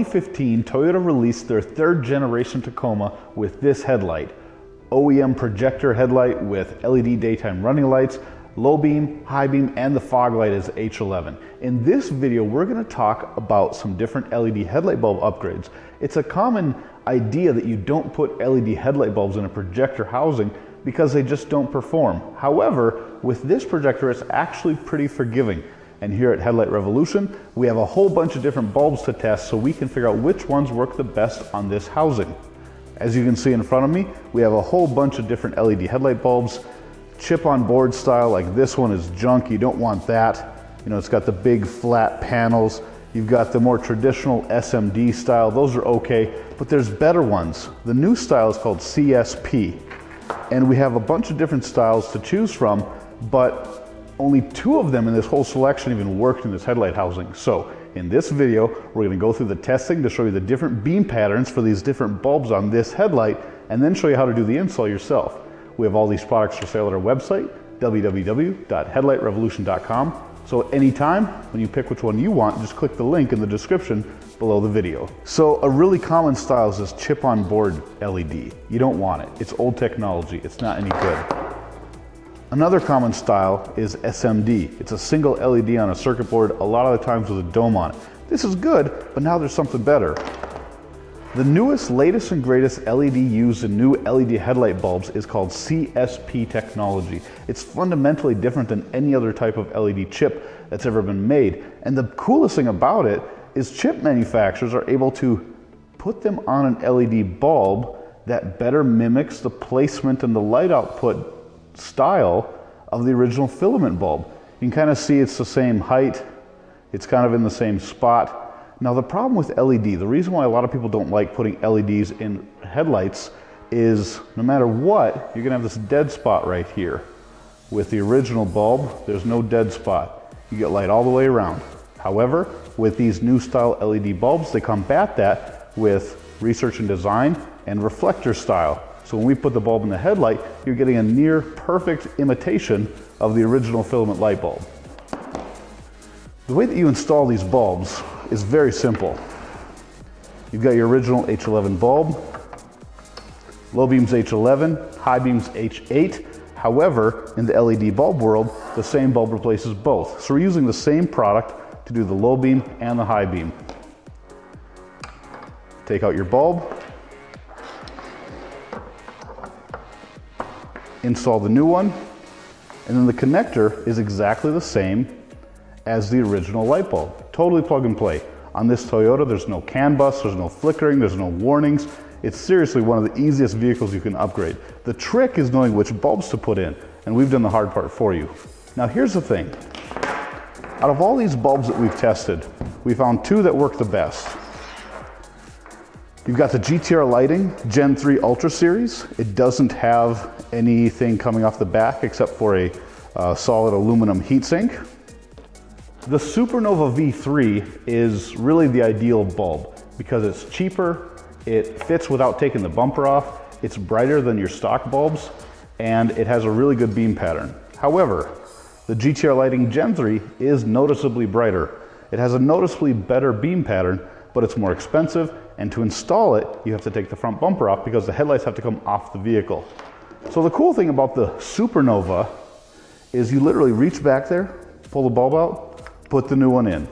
2015, Toyota released their third generation Tacoma with this headlight. OEM projector headlight with LED daytime running lights, low beam, high beam, and the fog light is H11. In this video, we're going to talk about some different LED headlight bulb upgrades. It's a common idea that you don't put LED headlight bulbs in a projector housing because they just don't perform. However, with this projector, it's actually pretty forgiving. And here at Headlight Revolution, we have a whole bunch of different bulbs to test so we can figure out which ones work the best on this housing. As you can see in front of me, we have a whole bunch of different LED headlight bulbs. Chip on board style, like this one is junk, you don't want that. You know, it's got the big flat panels. You've got the more traditional SMD style, those are okay, but there's better ones. The new style is called CSP, and we have a bunch of different styles to choose from, but only 2 of them in this whole selection even worked in this headlight housing. So in this video, we're going to go through the testing to show you the different beam patterns for these different bulbs on this headlight, and then show you how to do the install yourself. We have all these products for sale at our website, www.headlightrevolution.com. So anytime when you pick which one you want, just click the link in the description below the video. So a really common style is this chip on board LED. You don't want it. It's old technology. It's not any good. Another common style is SMD. It's a single LED on a circuit board, a lot of the times with a dome on it. This is good, but now there's something better. The newest, latest, and greatest LED used in new LED headlight bulbs is called CSP technology. It's fundamentally different than any other type of LED chip that's ever been made. And the coolest thing about it is chip manufacturers are able to put them on an LED bulb that better mimics the placement and the light output style of the original filament bulb. You can kind of see it's the same height, it's kind of in the same spot. Now the problem with LED, the reason why a lot of people don't like putting LEDs in headlights is no matter what, you're gonna have this dead spot right here. With the original bulb, there's no dead spot. You get light all the way around. However, with these new style LED bulbs, they combat that with research and design and reflector style. So when we put the bulb in the headlight, you're getting a near perfect imitation of the original filament light bulb. The way that you install these bulbs is very simple. You've got your original H11 bulb, low beam's H11, high beam's H8. However, in the LED bulb world, the same bulb replaces both. So we're using the same product to do the low beam and the high beam. Take out your bulb, install the new one, and then the connector is exactly the same as the original light bulb. Totally plug and play. On this Toyota, there's no CAN bus, there's no flickering, there's no warnings. It's seriously one of the easiest vehicles you can upgrade. The trick is knowing which bulbs to put in, and we've done the hard part for you. Now here's the thing. Out of all these bulbs that we've tested, we found 2 that work the best. You've got the GTR Lighting Gen 3 Ultra Series. It doesn't have anything coming off the back except for a solid aluminum heatsink. The Supernova V3 is really the ideal bulb because it's cheaper, it fits without taking the bumper off, it's brighter than your stock bulbs, and it has a really good beam pattern. However, the GTR Lighting Gen 3 is noticeably brighter. It has a noticeably better beam pattern, but it's more expensive, and to install it, you have to take the front bumper off because the headlights have to come off the vehicle. So the cool thing about the Supernova is you literally reach back there, pull the bulb out, put the new one in.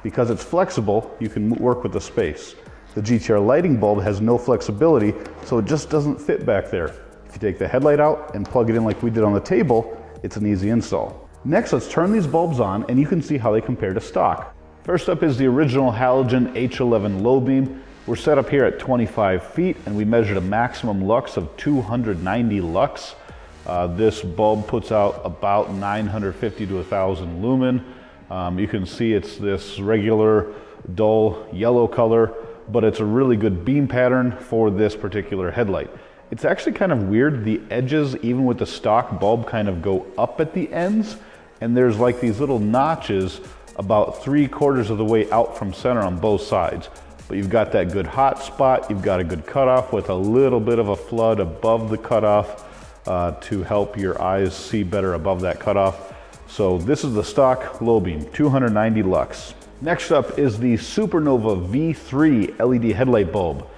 Because it's flexible, you can work with the space. The GTR Lighting bulb has no flexibility, so it just doesn't fit back there. If you take the headlight out and plug it in like we did on the table, it's an easy install. Next, let's turn these bulbs on and you can see how they compare to stock. First up is the original halogen H11 low beam. We're set up here at 25 feet and we measured a maximum lux of 290 lux. This bulb puts out about 950 to 1,000 lumen. You can see it's this regular dull yellow color, but it's a really good beam pattern for this particular headlight. It's actually kind of weird. The edges, even with the stock bulb, kind of go up at the ends, and there's like these little notches about 3/4 of the way out from center on both sides. But you've got that good hot spot, you've got a good cutoff with a little bit of a flood above the cutoff to help your eyes see better above that cutoff. So this is the stock low beam, 290 lux. Next up is the Supernova V3 LED headlight bulb.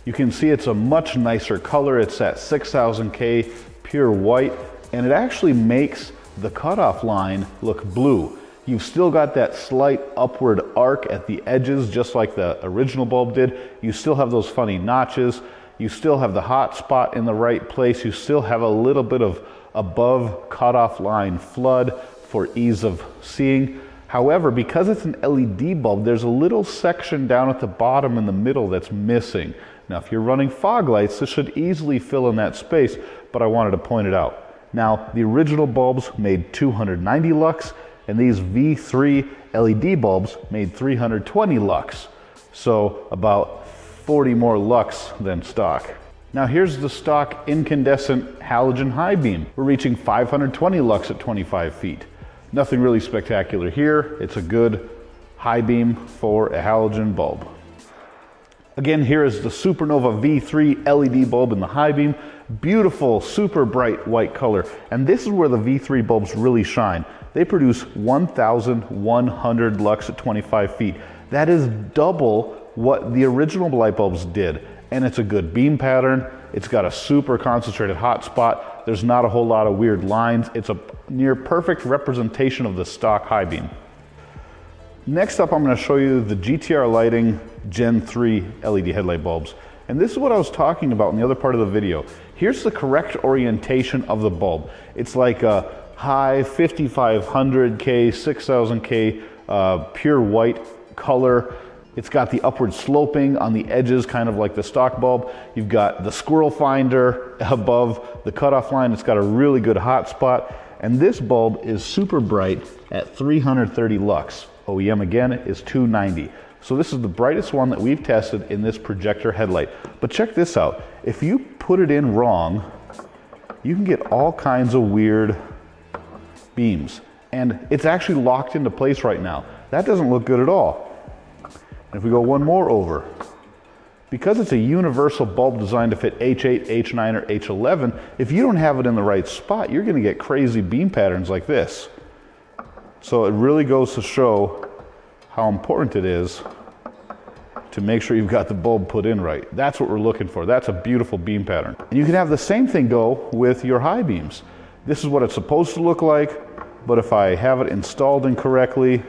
You can see it's a much nicer color. It's at 6000K pure white, and it actually makes the cutoff line look blue. You've still got that slight upward arc at the edges, just like the original bulb did. You still have those funny notches. You still have the hot spot in the right place. You still have a little bit of above cutoff line flood for ease of seeing. However, because it's an LED bulb, there's a little section down at the bottom in the middle that's missing. Now, if you're running fog lights, this should easily fill in that space, but I wanted to point it out. Now, the original bulbs made 290 lux, and these V3 LED bulbs made 320 lux. So about 40 more lux than stock. Now here's the stock incandescent halogen high beam. We're reaching 520 lux at 25 feet. Nothing really spectacular here. It's a good high beam for a halogen bulb. Again, here is the Supernova V3 LED bulb in the high beam. Beautiful, super bright white color. And this is where the V3 bulbs really shine. They produce 1,100 lux at 25 feet. That is double what the original light bulbs did. And it's a good beam pattern. It's got a super concentrated hot spot. There's not a whole lot of weird lines. It's a near perfect representation of the stock high beam. Next up, I'm going to show you the GTR Lighting Gen 3 LED headlight bulbs. And this is what I was talking about in the other part of the video. Here's the correct orientation of the bulb. It's like a high 5500K, 6000K pure white color. It's got the upward sloping on the edges, kind of like the stock bulb. You've got the squirrel finder above the cutoff line. It's got a really good hot spot. And this bulb is super bright at 330 lux. OEM again is 290. So this is the brightest one that we've tested in this projector headlight. But check this out. If you put it in wrong, you can get all kinds of weird beams. And it's actually locked into place right now. That doesn't look good at all. And if we go one more over, because it's a universal bulb designed to fit H8, H9, or H11, if you don't have it in the right spot, you're going to get crazy beam patterns like this. So it really goes to show how important it is to make sure you've got the bulb put in right. That's what we're looking for. That's a beautiful beam pattern. And you can have the same thing go with your high beams. This is what it's supposed to look like, but if I have it installed incorrectly,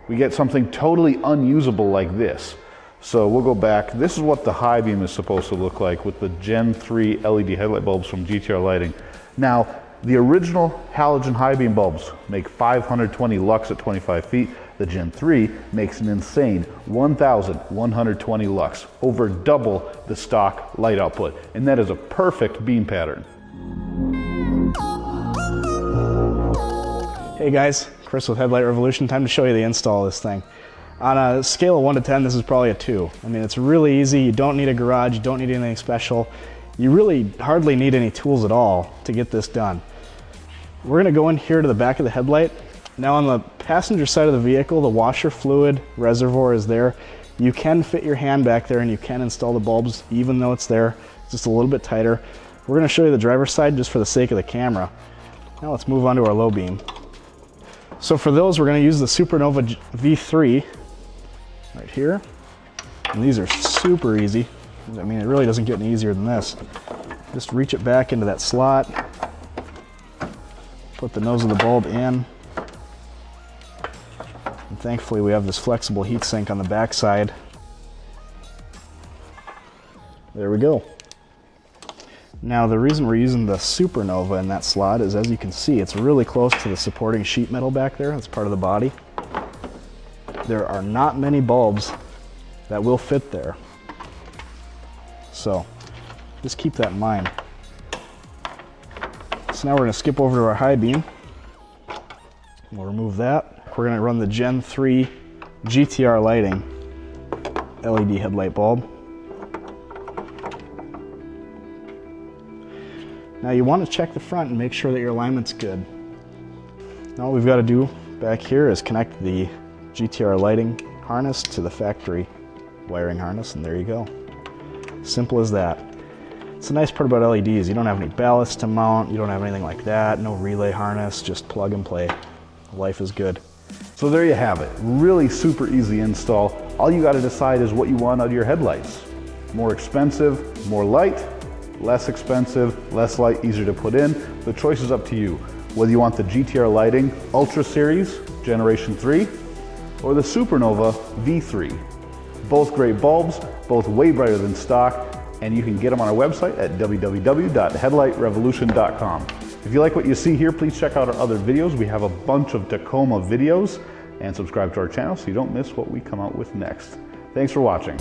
we get something totally unusable like this. So we'll go back. This is what the high beam is supposed to look like with the Gen 3 LED headlight bulbs from GTR Lighting. Now, the original halogen high beam bulbs make 520 lux at 25 feet. The Gen 3 makes an insane 1,120 lux, over double the stock light output. And that is a perfect beam pattern. Hey guys, Chris with Headlight Revolution. Time to show you the install of this thing. On a scale of 1 to 10, this is probably a 2. I mean, it's really easy. You don't need a garage. You don't need anything special. You really hardly need any tools at all to get this done. We're going to go in here to the back of the headlight. Now on the passenger side of the vehicle, the washer fluid reservoir is there. You can fit your hand back there and you can install the bulbs even though it's there. It's just a little bit tighter. We're going to show you the driver's side just for the sake of the camera. Now let's move on to our low beam. So for those, we're going to use the Supernova V3 right here. And these are super easy. I mean, it really doesn't get any easier than this. Just reach it back into that slot. Put the nose of the bulb in. And thankfully we have this flexible heat sink on the back side. There we go. Now the reason we're using the Supernova in that slot is, as you can see, it's really close to the supporting sheet metal back there. That's part of the body. There are not many bulbs that will fit there. So just keep that in mind. So now we're going to skip over to our high beam. We'll remove that. We're going to run the Gen 3 GTR Lighting LED headlight bulb. Now you want to check the front and make sure that your alignment's good. Now what we've got to do back here is connect the GTR Lighting harness to the factory wiring harness, and there you go. Simple as that. It's the nice part about LEDs. You don't have any ballast to mount, you don't have anything like that, no relay harness, just plug and play. Life is good. So there you have it. Really super easy install. All you got to decide is what you want out of your headlights. More expensive, more light, less expensive, less light, easier to put in. The choice is up to you. Whether you want the GTR Lighting Ultra Series Generation 3 or the Supernova V3. Both great bulbs, both way brighter than stock, and you can get them on our website at www.headlightrevolution.com. If you like what you see here, please check out our other videos. We have a bunch of Tacoma videos, and subscribe to our channel so you don't miss what we come out with next. Thanks for watching.